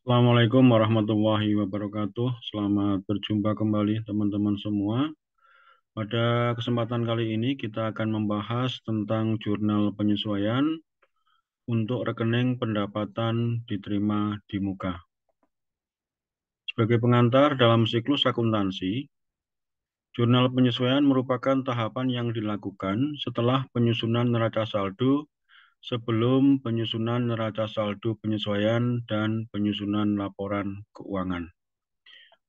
Assalamualaikum warahmatullahi wabarakatuh. Selamat berjumpa kembali teman-teman semua. Pada kesempatan kali ini kita akan membahas tentang jurnal penyesuaian untuk rekening pendapatan diterima di muka. Sebagai pengantar dalam siklus akuntansi, jurnal penyesuaian merupakan tahapan yang dilakukan setelah penyusunan neraca saldo sebelum penyusunan neraca saldo penyesuaian dan penyusunan laporan keuangan.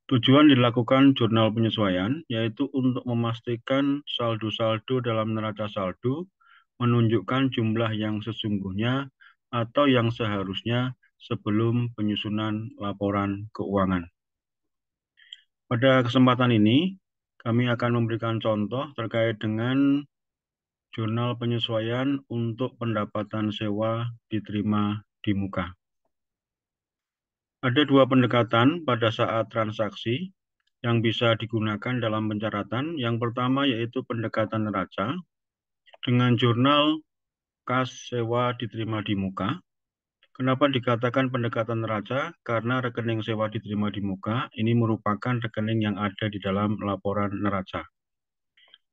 Tujuan dilakukan jurnal penyesuaian yaitu untuk memastikan saldo-saldo dalam neraca saldo menunjukkan jumlah yang sesungguhnya atau yang seharusnya sebelum penyusunan laporan keuangan. Pada kesempatan ini, kami akan memberikan contoh terkait dengan jurnal penyesuaian untuk pendapatan sewa diterima di muka. Ada dua pendekatan pada saat transaksi yang bisa digunakan dalam pencatatan. Yang pertama yaitu pendekatan neraca dengan jurnal kas sewa diterima di muka. Kenapa dikatakan pendekatan neraca? Karena rekening sewa diterima di muka ini merupakan rekening yang ada di dalam laporan neraca.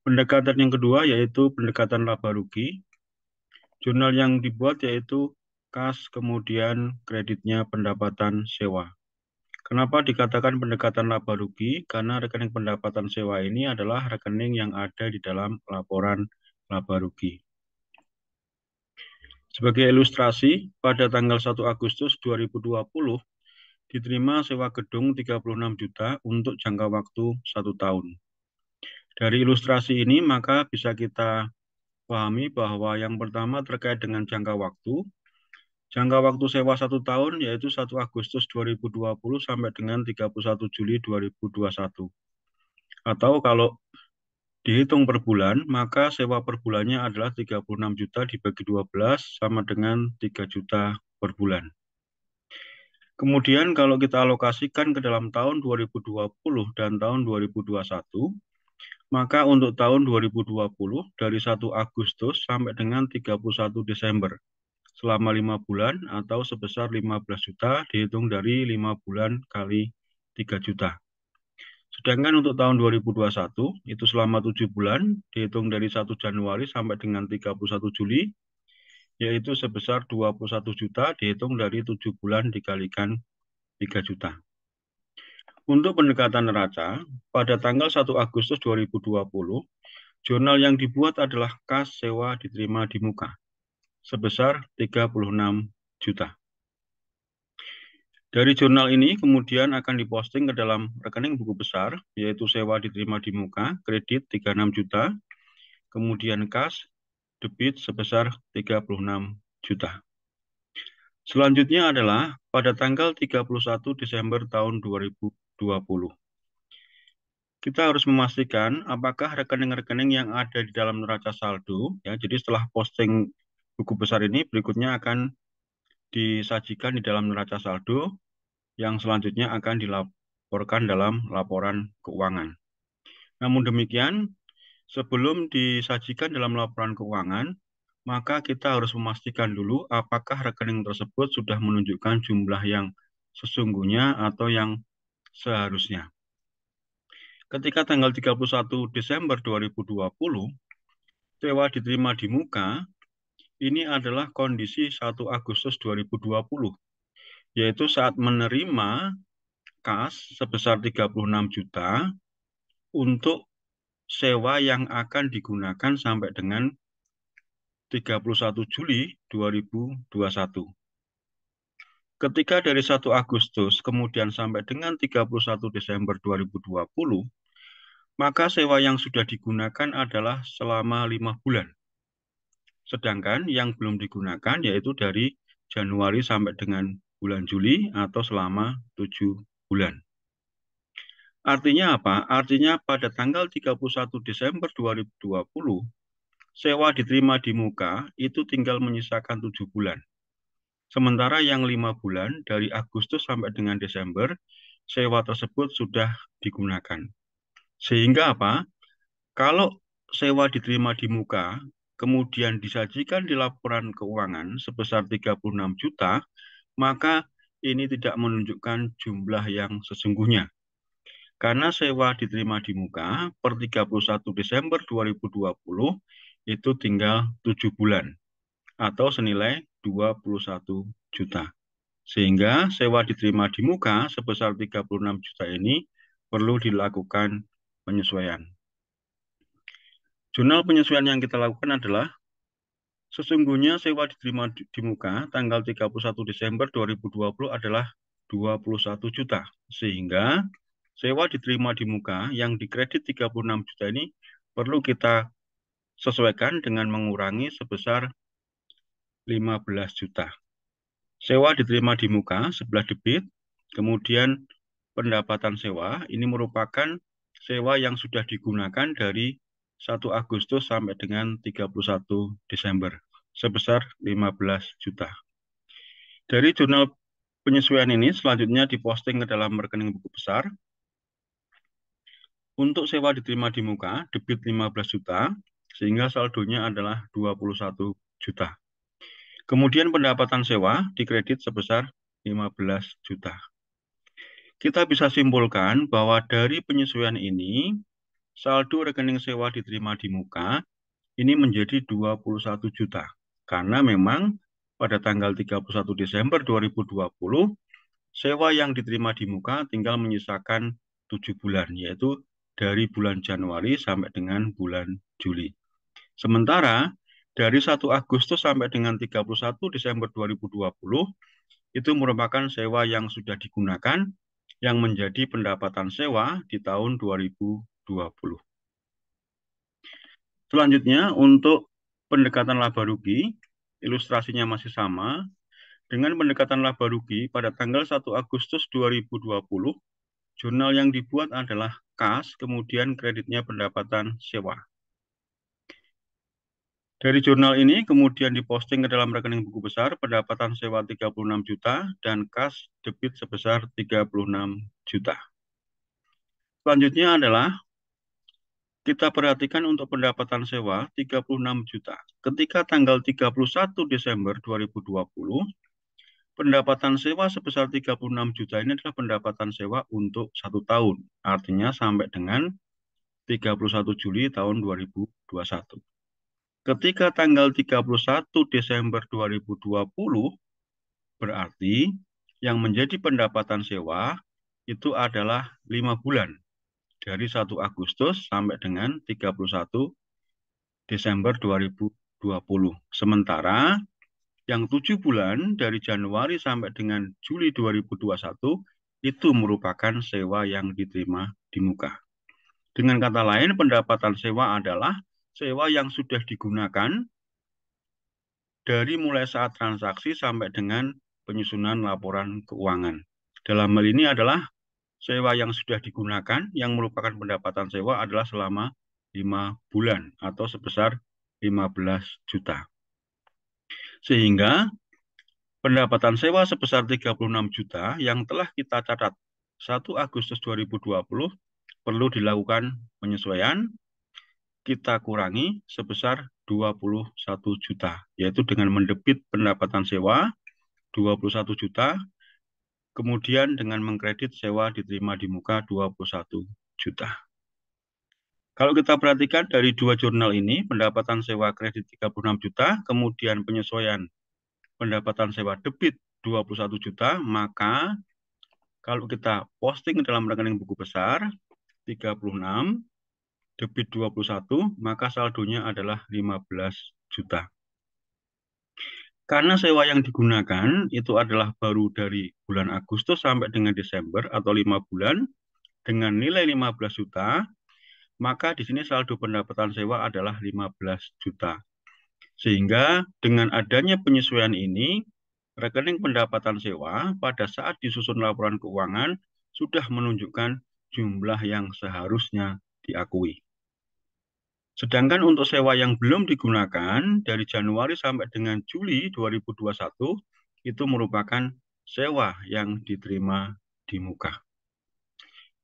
Pendekatan yang kedua yaitu pendekatan laba rugi. Jurnal yang dibuat yaitu kas kemudian kreditnya pendapatan sewa. Kenapa dikatakan pendekatan laba rugi? Karena rekening pendapatan sewa ini adalah rekening yang ada di dalam laporan laba rugi. Sebagai ilustrasi, pada tanggal 1 Agustus 2020, diterima sewa gedung 36 juta untuk jangka waktu 1 tahun. Dari ilustrasi ini, maka bisa kita pahami bahwa yang pertama terkait dengan jangka waktu. Jangka waktu sewa 1 tahun yaitu 1 Agustus 2020 sampai dengan 31 Juli 2021. Atau kalau dihitung per bulan, maka sewa per bulannya adalah 36 juta dibagi 12 sama dengan 3 juta per bulan. Kemudian kalau kita alokasikan ke dalam tahun 2020 dan tahun 2021, maka untuk tahun 2020 dari 1 Agustus sampai dengan 31 Desember, selama 5 bulan atau sebesar 15 juta dihitung dari 5 bulan kali 3 juta. Sedangkan untuk tahun 2021 itu selama 7 bulan dihitung dari 1 Januari sampai dengan 31 Juli yaitu sebesar 21 juta dihitung dari 7 bulan dikalikan 3 juta. Untuk pendekatan neraca, pada tanggal 1 Agustus 2020, jurnal yang dibuat adalah kas sewa diterima di muka sebesar 36 juta. Dari jurnal ini kemudian akan diposting ke dalam rekening buku besar, yaitu sewa diterima di muka, kredit 36 juta, kemudian kas, debit sebesar 36 juta. Selanjutnya adalah pada tanggal 31 Desember tahun 2020. Kita harus memastikan apakah rekening-rekening yang ada di dalam neraca saldo, ya, jadi setelah posting buku besar ini, berikutnya akan disajikan di dalam neraca saldo, yang selanjutnya akan dilaporkan dalam laporan keuangan. Namun demikian, sebelum disajikan dalam laporan keuangan, maka kita harus memastikan dulu apakah rekening tersebut sudah menunjukkan jumlah yang sesungguhnya atau yang seharusnya. Ketika tanggal 31 Desember 2020, sewa diterima di muka, ini adalah kondisi 1 Agustus 2020, yaitu saat menerima kas sebesar 36 juta untuk sewa yang akan digunakan sampai dengan 31 Juli 2021. Ketika dari 1 Agustus kemudian sampai dengan 31 Desember 2020, maka sewa yang sudah digunakan adalah selama 5 bulan. Sedangkan yang belum digunakan yaitu dari Januari sampai dengan bulan Juli atau selama 7 bulan. Artinya apa? Artinya pada tanggal 31 Desember 2020, sewa diterima di muka itu tinggal menyisakan 7 bulan. Sementara yang 5 bulan dari Agustus sampai dengan Desember, sewa tersebut sudah digunakan. Sehingga apa? Kalau sewa diterima di muka, kemudian disajikan di laporan keuangan sebesar 36 juta, maka ini tidak menunjukkan jumlah yang sesungguhnya. Karena sewa diterima di muka per 31 Desember 2020 itu tinggal 7 bulan atau senilai 21 juta. Sehingga sewa diterima di muka sebesar 36 juta ini perlu dilakukan penyesuaian. Jurnal penyesuaian yang kita lakukan adalah sesungguhnya sewa diterima di muka tanggal 31 Desember 2020 adalah 21 juta. Sehingga sewa diterima di muka yang dikredit 36 juta ini perlu kita sesuaikan dengan mengurangi sebesar 15 juta. Sewa diterima di muka sebelah debit, kemudian pendapatan sewa ini merupakan sewa yang sudah digunakan dari 1 Agustus sampai dengan 31 Desember sebesar 15 juta. Dari jurnal penyesuaian ini selanjutnya diposting ke dalam rekening buku besar. Untuk sewa diterima di muka, debit 15 juta, sehingga saldonya adalah 21 juta. Kemudian pendapatan sewa dikredit sebesar 15 juta. Kita bisa simpulkan bahwa dari penyesuaian ini, saldo rekening sewa diterima di muka ini menjadi 21 juta. Karena memang pada tanggal 31 Desember 2020, sewa yang diterima di muka tinggal menyisakan 7 bulan, yaitu dari bulan Januari sampai dengan bulan Juli. Sementara dari 1 Agustus sampai dengan 31 Desember 2020, itu merupakan sewa yang sudah digunakan yang menjadi pendapatan sewa di tahun 2020. Selanjutnya, untuk pendekatan laba rugi, ilustrasinya masih sama. Dengan pendekatan laba rugi pada tanggal 1 Agustus 2020, jurnal yang dibuat adalah kas, kemudian kreditnya pendapatan sewa. Dari jurnal ini kemudian diposting ke dalam rekening buku besar pendapatan sewa 36 juta dan kas debit sebesar 36 juta. Selanjutnya adalah kita perhatikan untuk pendapatan sewa 36 juta. Ketika tanggal 31 Desember 2020, pendapatan sewa sebesar 36 juta ini adalah pendapatan sewa untuk 1 tahun. Artinya sampai dengan 31 Juli tahun 2021. Ketika tanggal 31 Desember 2020, berarti yang menjadi pendapatan sewa itu adalah 5 bulan. Dari 1 Agustus sampai dengan 31 Desember 2020. Sementara yang 7 bulan dari Januari sampai dengan Juli 2021 itu merupakan sewa yang diterima di muka. Dengan kata lain, pendapatan sewa adalah sewa yang sudah digunakan dari mulai saat transaksi sampai dengan penyusunan laporan keuangan. Dalam hal ini adalah sewa yang sudah digunakan yang merupakan pendapatan sewa adalah selama 5 bulan atau sebesar 15 juta. Sehingga pendapatan sewa sebesar 36 juta yang telah kita catat 1 Agustus 2020 perlu dilakukan penyesuaian, kita kurangi sebesar 21 juta, yaitu dengan mendebit pendapatan sewa 21 juta, kemudian dengan mengkredit sewa diterima di muka 21 juta. Kalau kita perhatikan dari dua jurnal ini, pendapatan sewa kredit 36 juta, kemudian penyesuaian pendapatan sewa debit 21 juta, maka kalau kita posting dalam rekening buku besar 36, debit 21, maka saldonya adalah 15 juta. Karena sewa yang digunakan itu adalah baru dari bulan Agustus sampai dengan Desember atau 5 bulan dengan nilai 15 juta, maka di sini saldo pendapatan sewa adalah 15 juta. Sehingga dengan adanya penyesuaian ini, rekening pendapatan sewa pada saat disusun laporan keuangan sudah menunjukkan jumlah yang seharusnya diakui. Sedangkan untuk sewa yang belum digunakan dari Januari sampai dengan Juli 2021 itu merupakan sewa yang diterima di muka.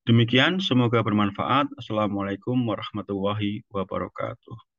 Demikian, semoga bermanfaat. Assalamualaikum warahmatullahi wabarakatuh.